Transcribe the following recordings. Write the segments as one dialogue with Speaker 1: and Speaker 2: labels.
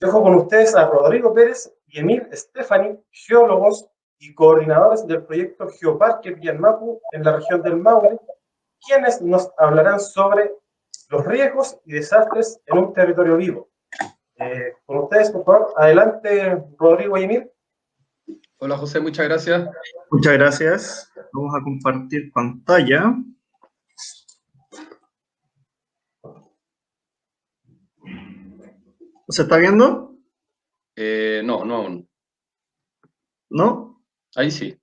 Speaker 1: Dejo con ustedes a Rodrigo Pérez y Emil Stefani, geólogos y coordinadores del proyecto Geoparque Pianmapu en la región del Maule, quienes nos hablarán sobre los riesgos y desastres en un territorio vivo. Con ustedes, por favor, adelante, Rodrigo y Emil.
Speaker 2: Hola José, muchas gracias.
Speaker 3: Muchas gracias. Vamos a compartir pantalla. ¿Se está viendo?
Speaker 2: No aún.
Speaker 3: ¿No?
Speaker 2: Ahí sí.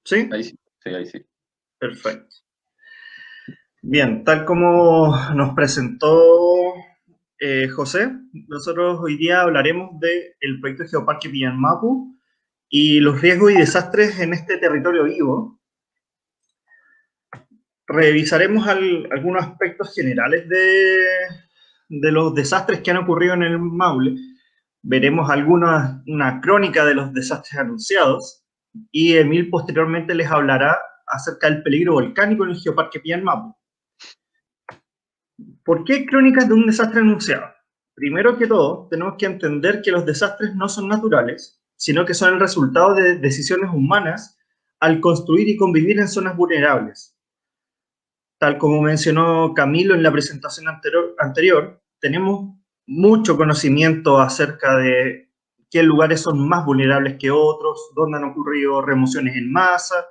Speaker 3: ¿Sí?
Speaker 2: Ahí sí, ahí sí.
Speaker 3: Perfecto. Bien, tal como nos presentó José, nosotros hoy día hablaremos del proyecto Geoparque Pianmapu y los riesgos y desastres en este territorio vivo. Revisaremos algunos aspectos generales de los desastres que han ocurrido en el Maule. Veremos una crónica de los desastres anunciados y Emil posteriormente les hablará acerca del peligro volcánico en el Geoparque Pianmapu. ¿Por qué crónicas de un desastre anunciado? Primero que todo, tenemos que entender que los desastres no son naturales, sino que son el resultado de decisiones humanas al construir y convivir en zonas vulnerables. Tal como mencionó Camilo en la presentación anterior, tenemos mucho conocimiento acerca de qué lugares son más vulnerables que otros, dónde han ocurrido remociones en masa,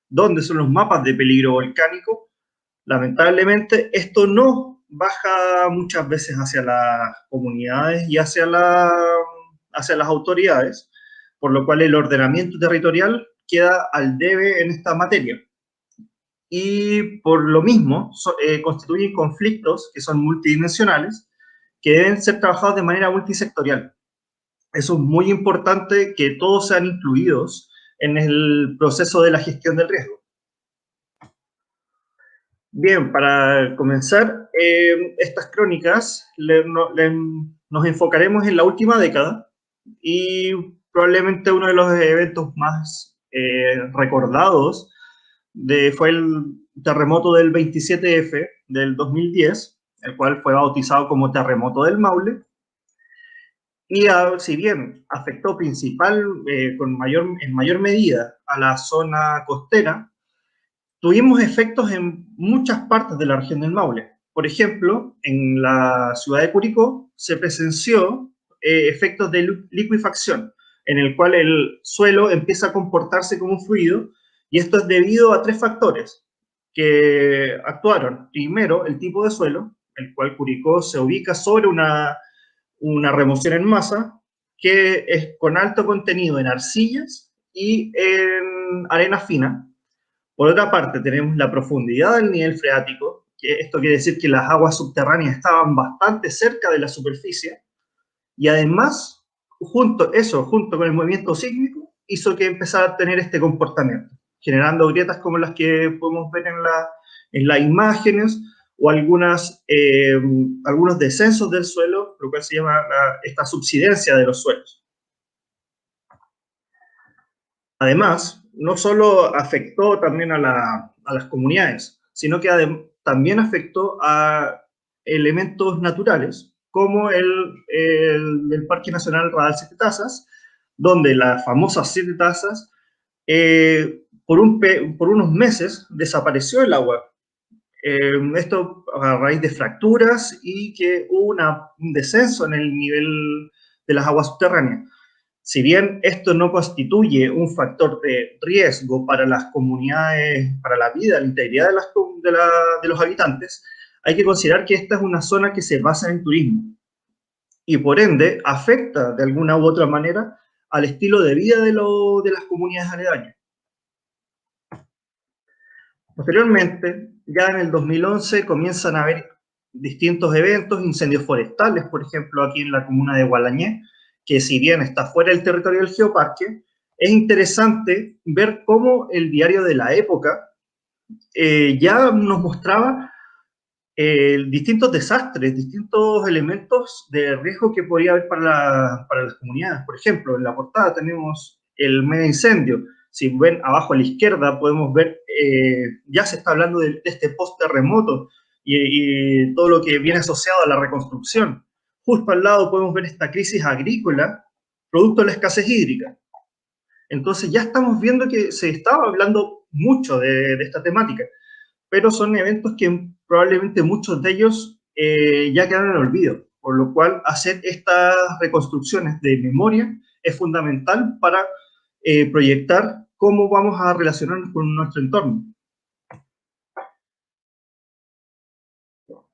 Speaker 3: dónde son los mapas de peligro volcánico. Lamentablemente, esto no baja muchas veces hacia las comunidades y hacia las autoridades, por lo cual el ordenamiento territorial queda al debe en esta materia. Y por lo mismo constituyen conflictos que son multidimensionales, que deben ser trabajados de manera multisectorial. Eso es muy importante, que todos sean incluidos en el proceso de la gestión del riesgo. Bien, para comenzar estas crónicas, nos enfocaremos en la última década y probablemente uno de los eventos más recordados fue el terremoto del 27F del 2010, el cual fue bautizado como Terremoto del Maule. Y si bien afectó en mayor medida a la zona costera, tuvimos efectos en muchas partes de la región del Maule. Por ejemplo, en la ciudad de Curicó se presenció efectos de licuefacción, en el cual el suelo empieza a comportarse como un fluido, y esto es debido a tres factores que actuaron. Primero, el tipo de suelo, el cual Curicó se ubica sobre una remoción en masa, que es con alto contenido en arcillas y en arena fina. Por otra parte, tenemos la profundidad del nivel freático, que esto quiere decir que las aguas subterráneas estaban bastante cerca de la superficie, y además, junto con el movimiento sísmico, hizo que empezara a tener este comportamiento, generando grietas como las que podemos ver en las imágenes, o algunos descensos del suelo, lo cual se llama esta subsidencia de los suelos. Además, no solo afectó también a las comunidades, sino que también afectó a elementos naturales, como el Parque Nacional Radal Siete Tazas, donde las famosas Siete Tazas, por unos meses desapareció el agua. Esto a raíz de fracturas y que hubo un descenso en el nivel de las aguas subterráneas. Si bien esto no constituye un factor de riesgo para las comunidades, para la vida, la integridad de los habitantes, hay que considerar que esta es una zona que se basa en el turismo y por ende afecta de alguna u otra manera al estilo de vida de las comunidades aledañas. Posteriormente, ya en el 2011 comienzan a haber distintos eventos, incendios forestales, por ejemplo, aquí en la comuna de Gualañé, que si bien está fuera del territorio del geoparque, es interesante ver cómo el diario de la época ya nos mostraba distintos desastres, distintos elementos de riesgo que podía haber para las comunidades. Por ejemplo, en la portada tenemos el mega incendio. Si ven abajo a la izquierda podemos ver, ya se está hablando de este post-terremoto y todo lo que viene asociado a la reconstrucción. justo al lado podemos ver esta crisis agrícola, producto de la escasez hídrica. Entonces ya estamos viendo que se estaba hablando mucho de esta temática, pero son eventos que probablemente muchos de ellos ya quedaron en el olvido, por lo cual hacer estas reconstrucciones de memoria es fundamental para proyectar cómo vamos a relacionarnos con nuestro entorno.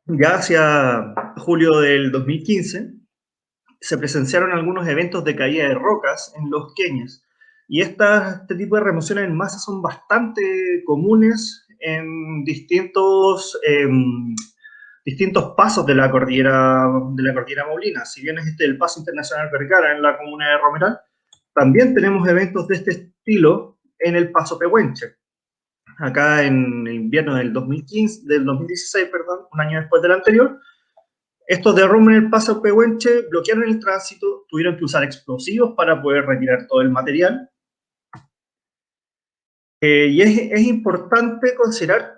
Speaker 3: Ya hacia julio del 2015 se presenciaron algunos eventos de caída de rocas en los Kenyas, y este tipo de remociones en masa son bastante comunes en distintos pasos de la cordillera Maulina. Si bien es el Paso Internacional Vergara en la comuna de Romeral, también tenemos eventos de este estilo en el Paso Pehuenche. Acá en el invierno del 2016, un año después del anterior, estos derrumbes en el Paso Pehuenche bloquearon el tránsito, tuvieron que usar explosivos para poder retirar todo el material. Y es importante considerar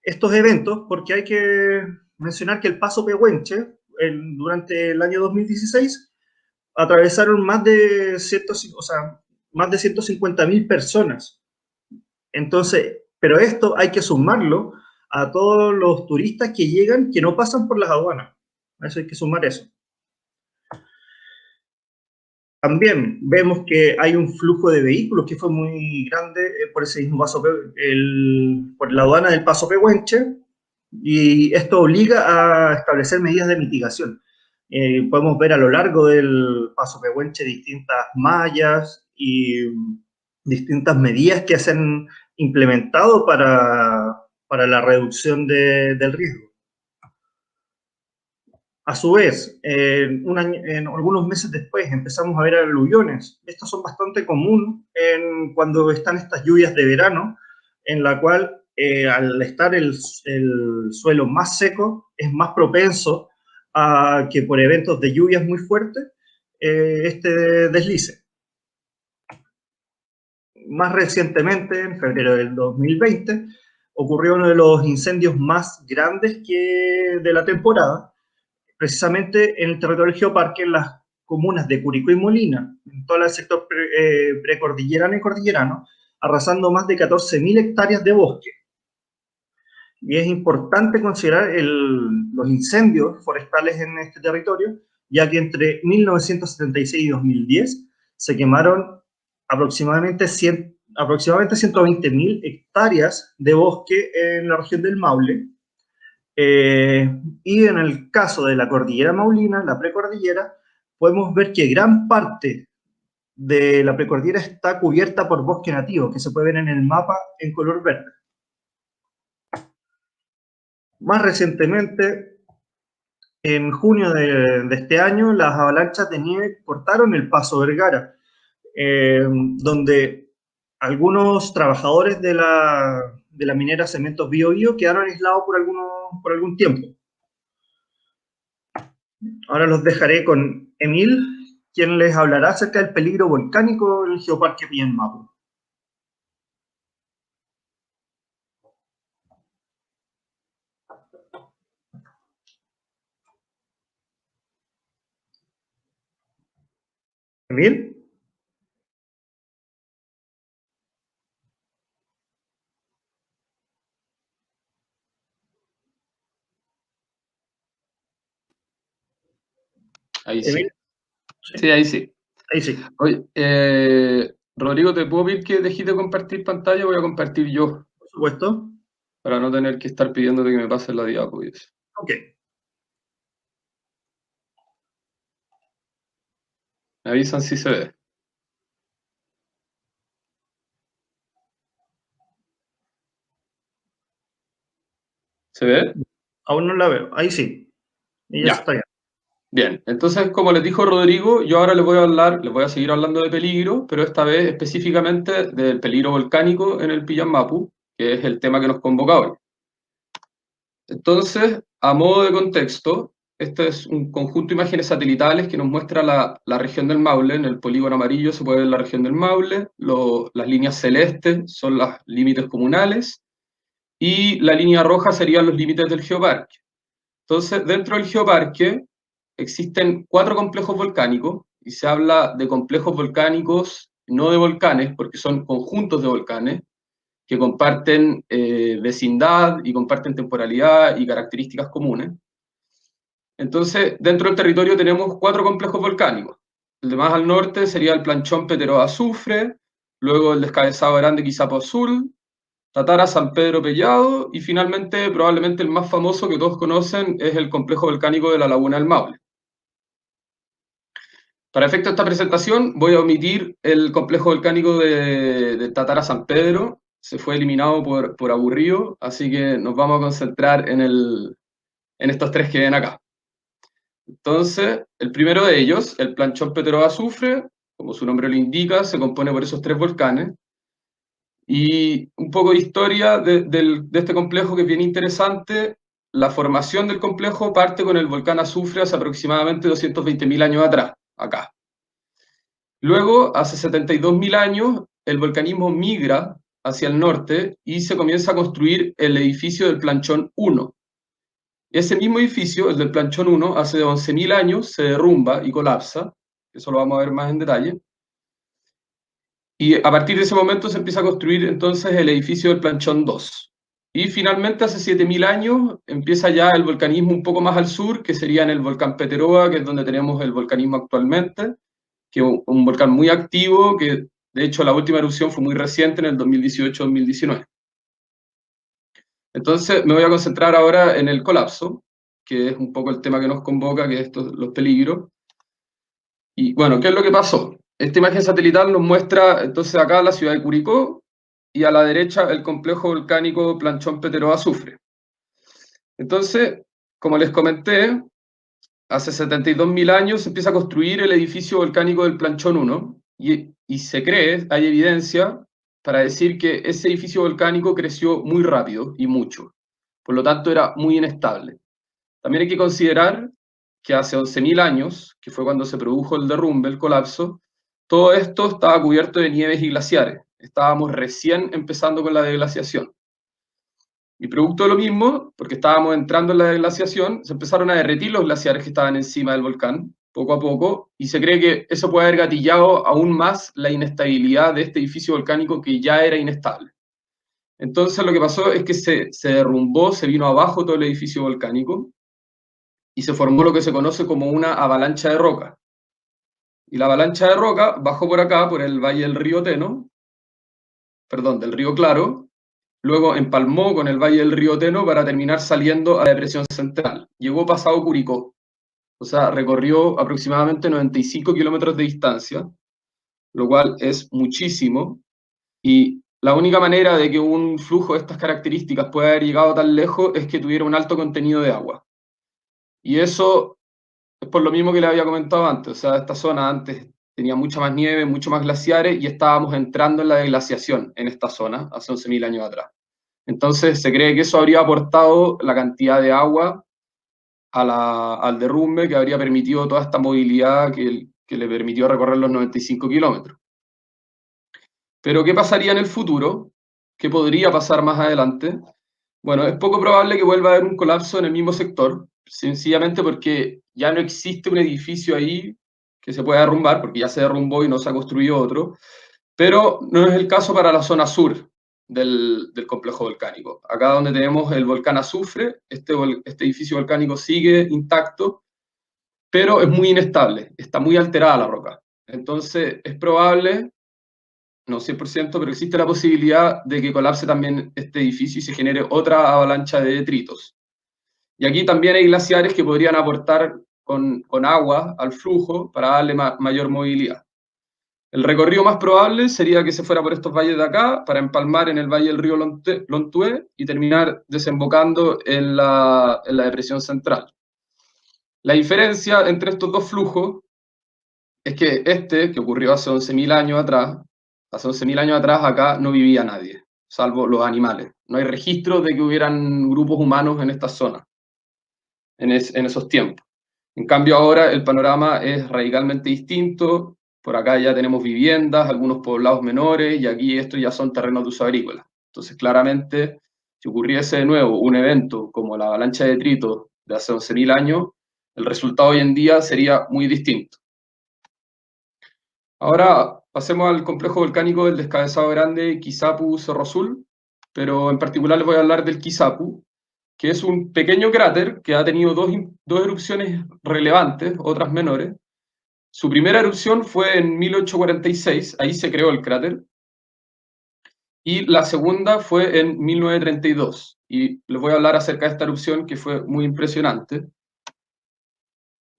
Speaker 3: estos eventos porque hay que mencionar que el Paso Pehuenche, durante el año 2016, atravesaron más de 150.000 personas. Entonces, pero esto hay que sumarlo a todos los turistas que llegan, que no pasan por las aduanas. A eso hay que sumar eso. También vemos que hay un flujo de vehículos que fue muy grande por ese mismo paso, por la aduana del Paso Pehuenche, y esto obliga a establecer medidas de mitigación. Podemos ver a lo largo del Paso Pehuenche distintas mallas y distintas medidas que se han implementado para la reducción del riesgo. A su vez, en algunos meses después empezamos a ver aluviones. Estos son bastante comunes cuando están estas lluvias de verano, en la cual al estar el suelo más seco es más propenso a que por eventos de lluvias muy fuertes este deslice. Más recientemente, en febrero del 2020, ocurrió uno de los incendios más grandes de la temporada, precisamente en el territorio del Geoparque, en las comunas de Curicó y Molina, en todo el sector precordillerano y cordillerano, arrasando más de 14.000 hectáreas de bosque. Y es importante considerar los incendios forestales en este territorio, ya que entre 1976 y 2010 se quemaron aproximadamente 120.000 hectáreas de bosque en la región del Maule. Y en el caso de la cordillera Maulina, la precordillera, podemos ver que gran parte de la precordillera está cubierta por bosque nativo, que se puede ver en el mapa en color verde. Más recientemente, en junio de este año, las avalanchas de nieve cortaron el Paso Vergara, donde algunos trabajadores de la minera Cementos Bío Bío quedaron aislados por algún tiempo. Ahora los dejaré con Emil, quien les hablará acerca del peligro volcánico del Geoparque Pillanmapu. ¿Emil?
Speaker 2: Ahí sí.
Speaker 3: ¿Emil?
Speaker 2: Sí, ahí sí.
Speaker 3: Ahí sí.
Speaker 2: Oye, Rodrigo, ¿te puedo pedir que dejes de compartir pantalla? Voy a compartir yo,
Speaker 3: Por supuesto.
Speaker 2: para no tener que estar pidiéndote que me pases la diapo.
Speaker 3: Ok.
Speaker 2: Me avisan si se ve. ¿Se ve?
Speaker 3: Aún no la veo. Ahí sí. Y ya está bien.
Speaker 2: Bien, entonces, como les dijo Rodrigo, yo ahora les voy a seguir hablando de peligro, pero esta vez específicamente del peligro volcánico en el Pillanmapu, que es el tema que nos convoca hoy. Entonces, a modo de contexto, este es un conjunto de imágenes satelitales que nos muestra la región del Maule. En el polígono amarillo se puede ver la región del Maule, las líneas celestes son los límites comunales, y la línea roja serían los límites del geoparque. Entonces, dentro del geoparque, existen 4 complejos volcánicos, y se habla de complejos volcánicos, no de volcanes, porque son conjuntos de volcanes, que comparten vecindad y comparten temporalidad y características comunes. Entonces, dentro del territorio tenemos 4 complejos volcánicos. El de más al norte sería el planchón Petero-Azufre, luego el descabezado grande Quisapo Azul, Tatara San Pedro Pellado, y finalmente, probablemente el más famoso que todos conocen, es el complejo volcánico de la Laguna del Maule. Para efecto de esta presentación, voy a omitir el complejo volcánico de Tatara San Pedro, se fue eliminado por aburrido, así que nos vamos a concentrar en estos 3 que ven acá. Entonces, el primero de ellos, el planchón Petero-Azufre, como su nombre lo indica, se compone por esos 3 volcanes. Y un poco de historia de este complejo que es bien interesante. La formación del complejo parte con el volcán Azufre hace aproximadamente 220.000 años atrás, acá. Luego, hace 72.000 años, el volcanismo migra hacia el norte y se comienza a construir el edificio del Planchón 1. Ese mismo edificio, el del Planchón 1, hace 11.000 años se derrumba y colapsa, eso lo vamos a ver más en detalle. Y a partir de ese momento se empieza a construir entonces el edificio del Planchón 2. Y finalmente, hace 7.000 años, empieza ya el volcanismo un poco más al sur, que sería en el volcán Peteroa, que es donde tenemos el volcanismo actualmente, que es un volcán muy activo, que de hecho la última erupción fue muy reciente, en el 2018-2019. Entonces me voy a concentrar ahora en el colapso, que es un poco el tema que nos convoca, que es los peligros. Y bueno, ¿qué es lo que pasó? Esta imagen satelital nos muestra entonces acá la ciudad de Curicó, y a la derecha el complejo volcánico Planchón Petero-Azufre. Entonces, como les comenté, hace 72.000 años se empieza a construir el edificio volcánico del Planchón 1, y se cree, hay evidencia para decir que ese edificio volcánico creció muy rápido y mucho, por lo tanto era muy inestable. También hay que considerar que hace 11.000 años, que fue cuando se produjo el derrumbe, el colapso, todo esto estaba cubierto de nieves y glaciares. Estábamos recién empezando con la deglaciación. Y producto de lo mismo, porque estábamos entrando en la deglaciación, se empezaron a derretir los glaciares que estaban encima del volcán, poco a poco, y se cree que eso puede haber gatillado aún más la inestabilidad de este edificio volcánico que ya era inestable. Entonces lo que pasó es que se derrumbó, se vino abajo todo el edificio volcánico, y se formó lo que se conoce como una avalancha de roca. Y la avalancha de roca bajó por acá, por el valle del río Teno, perdón, del río Claro, luego empalmó con el valle del río Teno para terminar saliendo a la depresión central. Llegó pasado Curicó, o sea, recorrió aproximadamente 95 kilómetros de distancia, lo cual es muchísimo, y la única manera de que un flujo de estas características pueda haber llegado tan lejos es que tuviera un alto contenido de agua. Y eso es por lo mismo que le había comentado antes, o sea, esta zona antes tenía mucha más nieve, mucho más glaciares, y estábamos entrando en la deglaciación en esta zona hace 11.000 años atrás. Entonces se cree que eso habría aportado la cantidad de agua al derrumbe, que habría permitido toda esta movilidad que le permitió recorrer los 95 kilómetros. Pero ¿qué pasaría en el futuro? ¿Qué podría pasar más adelante? Bueno, es poco probable que vuelva a haber un colapso en el mismo sector, sencillamente porque ya no existe un edificio ahí que se pueda derrumbar, porque ya se derrumbó y no se ha construido otro, pero no es el caso para la zona sur del complejo volcánico. Acá donde tenemos el volcán Azufre, este edificio volcánico sigue intacto, pero es muy inestable, está muy alterada la roca. Entonces es probable, no 100%, pero existe la posibilidad de que colapse también este edificio y se genere otra avalancha de detritos. Y aquí también hay glaciares que podrían aportar con agua al flujo para darle mayor movilidad. El recorrido más probable sería que se fuera por estos valles de acá, para empalmar en el valle del río Lontué y terminar desembocando en la depresión central. La diferencia entre estos dos flujos es que que ocurrió hace 11.000 años atrás, acá no vivía nadie, salvo los animales. No hay registro de que hubieran grupos humanos en esta zona, en esos tiempos. En cambio ahora el panorama es radicalmente distinto. Por acá ya tenemos viviendas, algunos poblados menores, y aquí estos ya son terrenos de uso agrícola. Entonces claramente, si ocurriese de nuevo un evento como la avalancha de detritos de hace 11.000 años, el resultado hoy en día sería muy distinto. Ahora pasemos al complejo volcánico del Descabezado Grande, Quizapu-Cerro Azul, pero en particular les voy a hablar del Quizapu, que es un pequeño cráter que ha tenido dos erupciones relevantes, otras menores. Su primera erupción fue en 1846, ahí se creó el cráter, y la segunda fue en 1932, y les voy a hablar acerca de esta erupción que fue muy impresionante.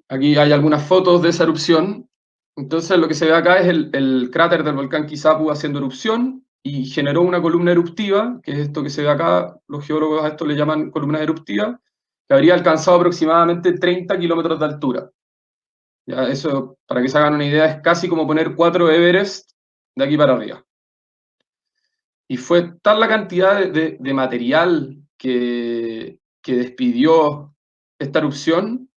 Speaker 2: Aquí hay algunas fotos de esa erupción. Entonces lo que se ve acá es el cráter del volcán Quizapu haciendo erupción y generó una columna eruptiva, que es esto que se ve acá, los geólogos a esto le llaman columnas eruptivas, que habría alcanzado aproximadamente 30 kilómetros de altura. Ya, eso, para que se hagan una idea, es casi como poner 4 Everest de aquí para arriba. Y fue tal la cantidad de material que despidió esta erupción,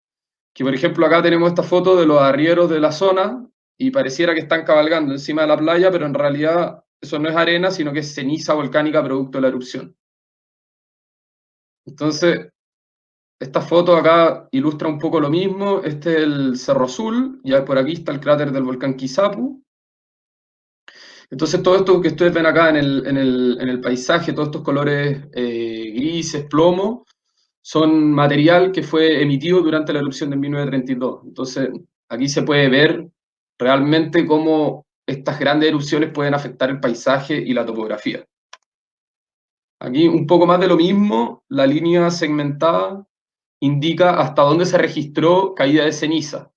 Speaker 2: que por ejemplo acá tenemos esta foto de los arrieros de la zona y pareciera que están cabalgando encima de la playa, pero en realidad eso no es arena, sino que es ceniza volcánica producto de la erupción. Entonces, esta foto acá ilustra un poco lo mismo. Este es el Cerro Azul, ya por aquí está el cráter del volcán Quizapu. Entonces todo esto que ustedes ven acá en el paisaje, todos estos colores grises, plomo, son material que fue emitido durante la erupción de 1932. Entonces, aquí se puede ver realmente cómo estas grandes erupciones pueden afectar el paisaje y la topografía. Aquí un poco más de lo mismo, la línea segmentada indica hasta dónde se registró caída de ceniza.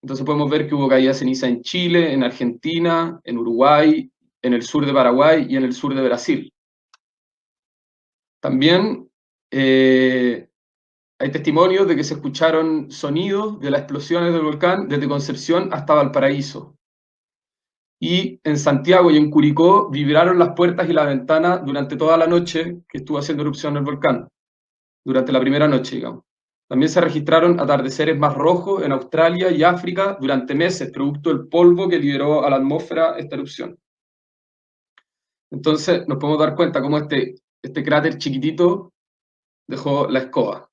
Speaker 2: Entonces podemos ver que hubo caída de ceniza en Chile, en Argentina, en Uruguay, en el sur de Paraguay y en el sur de Brasil. También hay testimonios de que se escucharon sonidos de las explosiones del volcán desde Concepción hasta Valparaíso. Y en Santiago y en Curicó vibraron las puertas y la ventana durante toda la noche que estuvo haciendo erupción el volcán, durante la primera noche, digamos. También se registraron atardeceres más rojos en Australia y África durante meses, producto del polvo que liberó a la atmósfera esta erupción. Entonces nos podemos dar cuenta cómo este cráter chiquitito dejó la escoba.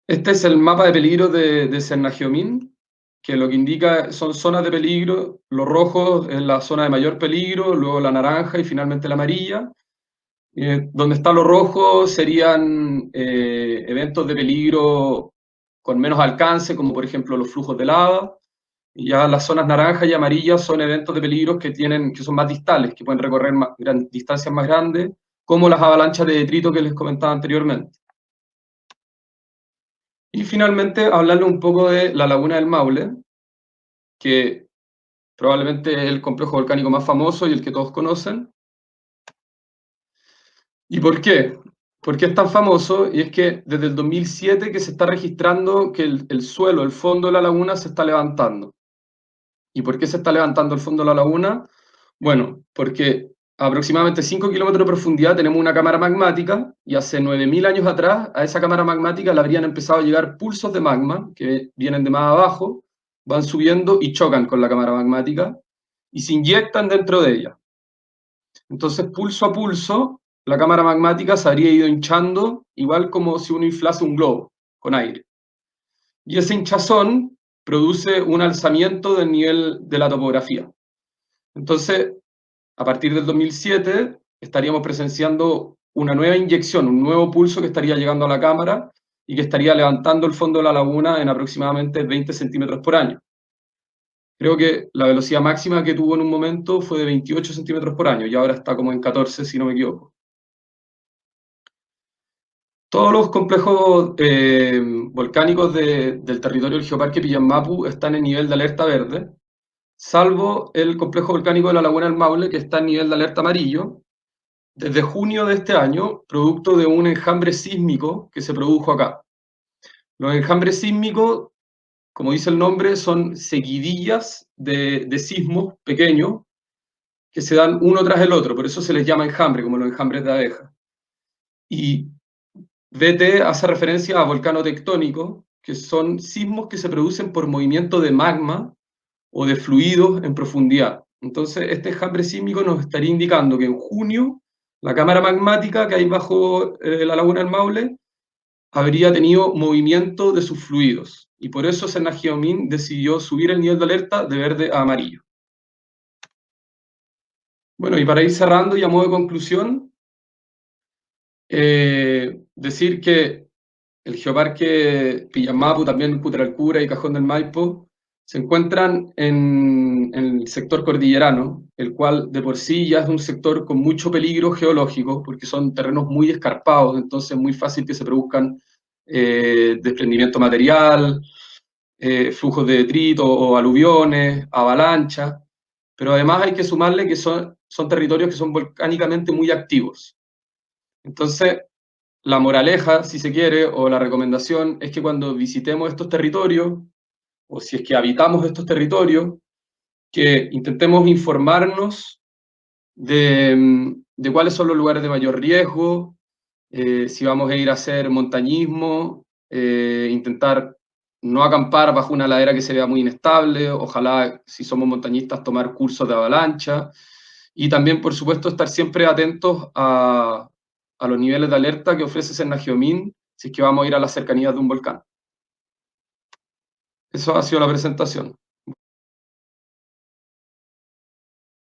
Speaker 2: Este es el mapa de peligro de Sennagiomín, que lo que indica son zonas de peligro. Lo rojo es la zona de mayor peligro, luego la naranja y finalmente la amarilla. Donde está lo rojo serían eventos de peligro con menos alcance, como por ejemplo los flujos de lava. Y ya las zonas naranja y amarillas son eventos de peligro que son más distales, que pueden recorrer distancias más grandes, como las avalanchas de detrito que les comentaba anteriormente. Y finalmente hablarles un poco de la Laguna del Maule, que probablemente es el complejo volcánico más famoso y el que todos conocen. ¿Y por qué? ¿Por qué es tan famoso? Y es que desde el 2007 que se está registrando que el suelo, el fondo de la laguna se está levantando. ¿Y por qué se está levantando el fondo de la laguna? Bueno, porque a aproximadamente 5 kilómetros de profundidad tenemos una cámara magmática y hace 9.000 años atrás a esa cámara magmática le habrían empezado a llegar pulsos de magma que vienen de más abajo, van subiendo y chocan con la cámara magmática y se inyectan dentro de ella. Entonces, pulso a pulso, la cámara magmática se habría ido hinchando, igual como si uno inflase un globo con aire. Y ese hinchazón produce un alzamiento del nivel de la topografía. Entonces, a partir del 2007, estaríamos presenciando una nueva inyección, un nuevo pulso que estaría llegando a la cámara y que estaría levantando el fondo de la laguna en aproximadamente 20 centímetros por año. Creo que la velocidad máxima que tuvo en un momento fue de 28 centímetros por año y ahora está como en 14, si no me equivoco. Todos los complejos volcánicos del territorio del Geoparque Pillanmapu están en nivel de alerta verde, salvo el complejo volcánico de la Laguna del Maule, que está en nivel de alerta amarillo, desde junio de este año, producto de un enjambre sísmico que se produjo acá. Los enjambres sísmicos, como dice el nombre, son seguidillas de sismos pequeños que se dan uno tras el otro, por eso se les llama enjambre, como los enjambres de abeja. Y VT hace referencia a volcano tectónico, que son sismos que se producen por movimiento de magma o de fluidos en profundidad. Entonces, este enjambre sísmico nos estaría indicando que en junio la cámara magmática que hay bajo la Laguna del Maule habría tenido movimiento de sus fluidos, y por eso Sennageomin decidió subir el nivel de alerta de verde a amarillo. Bueno, y para ir cerrando y a modo de conclusión, decir que el Geoparque Pillanmapu, también Putralcura y Cajón del Maipo, se encuentran en el sector cordillerano, el cual de por sí ya es un sector con mucho peligro geológico, porque son terrenos muy escarpados, entonces es muy fácil que se produzcan desprendimiento material, flujos de detrito o aluviones, avalanchas, pero además hay que sumarle que son territorios que son volcánicamente muy activos. Entonces, la moraleja, si se quiere, o la recomendación es que cuando visitemos estos territorios, o si es que habitamos estos territorios, que intentemos informarnos de cuáles son los lugares de mayor riesgo, si vamos a ir a hacer montañismo, intentar no acampar bajo una ladera que se vea muy inestable, ojalá si somos montañistas tomar cursos de avalancha, y también por supuesto estar siempre atentos a los niveles de alerta que ofrece Sennageomin si es que vamos a ir a las cercanías de un volcán. Eso ha sido la presentación.